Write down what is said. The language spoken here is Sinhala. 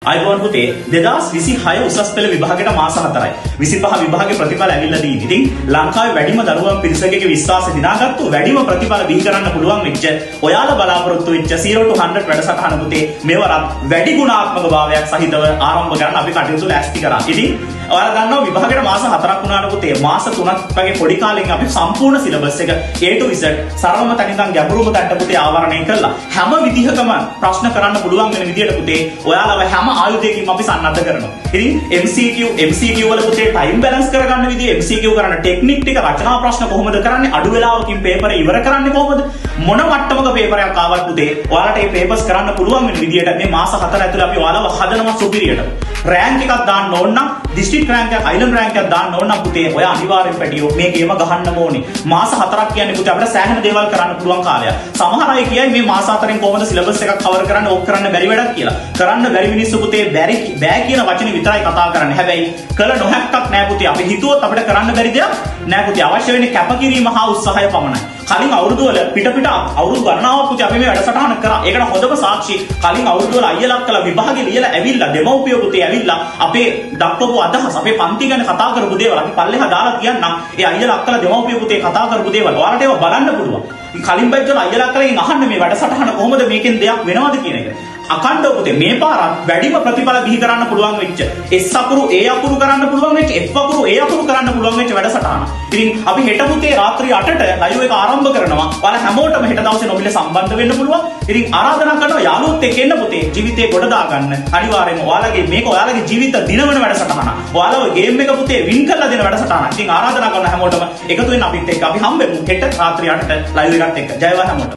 ආයුබෝවන් පුතේ 2026 උසස් පෙළ විභාගයට මාස 4යි 25 විභාගයේ ප්‍රතිඵල ඇවිල්ලා තියෙන්නේ. ඉතින් ලංකාවේ වැඩිම දරුවන් පිරිසකගේ විශ්වාසය දිනාගත්තු වැඩිම ප්‍රතිඵල බිහි කරන්න පුළුවන් වෙච්ච ඔයාලා බලාපොරොත්තු වෙච්ච 0 to 100 වැඩසටහන පුතේ මෙවරත් වැඩි ගුණාත්මක භාවයක් සහිතව ආරම්භ කරන්න අපි කටයුතු ලෑස්ති කරා. ඉතින් ඔයාලා දන්නවා විභාගයට මාස 4ක් වුණාට පුතේ මාස 3ක් වගේ පොඩි කාලෙකින් අපි සම්පූර්ණ සිලබස් එක A to Z සරලම තැන ඉඳන් ගැඹුරුම තැනට පුතේ ආවරණය කළා. හැම විදිහකම ප්‍රශ්න කරන්න පුළුවන් වෙන විදිහට පුතේ ඔයාලව හැම ආයුධයකින් අපි සන්නද්ධ කරනවා. ඉතින් MCQ වල පුතේ ටයිම් බැලන්ස් කරගන්න විදිහ MCQ කරන ටෙක්නික් ටික රචනා ප්‍රශ්න කොහොමද කරන්නේ අඩු වෙලාවකින් පේපර් ඉවර කරන්නේ කොහොමද මොන මට්ටමක පේපරයක් ආවත් පුතේ ඔයාලට මේ පේපර්ස් කරන්න පුළුවන් වෙන විදිහට මේ මාස 4 ඇතුළේ අපි ඔයාලව හදනවා සුපිරියට. රෑන්ක් එකක් දාන්න ඕන නම් ඩිස්ට්‍රික්ට් රෑන්ක් එකක් අයිලන්ඩ් රෑන්ක් එකක් දාන්න ඕන නම් පුතේ ඔයා අනිවාර්යෙන් පැටියෝ මේ ගේම ගහන්න ඕනේ. මාස 4ක් කියන්නේ පුතේ අපිට සෑහෙන දේවල් කරන්න පුළුවන් කාලයක්. සමහර අය කියයි මේ මාස 4ෙන් කොහොමද සිලබස් එකක් කවර් කරන්නේ ඕක කරන්න බැරි වැඩක් කියලා. කරන්න බැරි මිනිස්සු පුතේ බෑ කියන වචනේ විතරයි කතා කරන්නේ. හැබැයි කළ නොහැක්කක් නෑ පුතේ. අපි හිතුවොත් අපිට කරන්න බැරි දෙයක් නෑ පුතේ. අවශ්‍ය වෙන්නේ කැපකිරීම හා උත්සාහය පමණයි. කලින් අවුරුදු වල පිට අවුරුදු ගණනාවක් පුතේ අපි මේ වැඩසටහන කරා. ඒකට හොඳම සාක්ෂි කලින් අවුරුදු වල අයියලක් කළා විභාගෙ ලියලා ඇවිල්ලා දෙමව්පියෝ පුතේ ඇවිල්ලා අපේ දක්වපු අදහස් අපේ පන්ති ගැන කතා කරපු දේවල් අපි පල්ලෙහා දාලා කියන්නම්. ඒ අයියලක් කළා දෙමව්පියෝ පුතේ කතා කරපු දේවල් ඔයාලට ඒවා බලන්න පුළුවන්. කලින් බයිත් වල අයියලක් කලකින් අහන්න මේ වැඩසටහන කොහොමද මේකෙන් දෙයක් වෙනවද කියන එක. අකණ්ඩව පුතේ මේ පාරත් වැඩිම ප්‍රතිඵල බිහි කරන්න පුළුවන් වෙච්ච S අකුරු A අකුරු කරන්න පුළුවන් වෙච්ච F අකුරු A අකුරු කරන්න පුළුවන් වෙච්ච වැඩසටහන. ඉතින් අපි හෙට පුතේ රාත්‍රී 8ට ලයිව් එක ආරම්භ කරනවා. ඔයාලා හැමෝටම හෙට දවසේ නොමිලේ සම්බන්ධ වෙන්න පුළුවන්. ඉතින් ආරාධනා කරනවා යාළුවොත් එක්ක එන්න පුතේ ජීවිතේ ගොඩ දාගන්න. අනිවාර්යෙන්ම ඔයාලගේ මේක ඔයාලගේ ජීවිත දිනවන වැඩසටහන. ඔයාලව ගේම් එක පුතේ වින් කරලා දෙන වැඩසටහන. ඉතින් ආරාධනා කරනවා හැමෝටම එකතු වෙන්න අපිත් එක්ක අපි හම්බෙමු හෙට රාත්‍රී 8ට ලයිව් එකත් එක්ක. ජය වේවා හැමෝටම.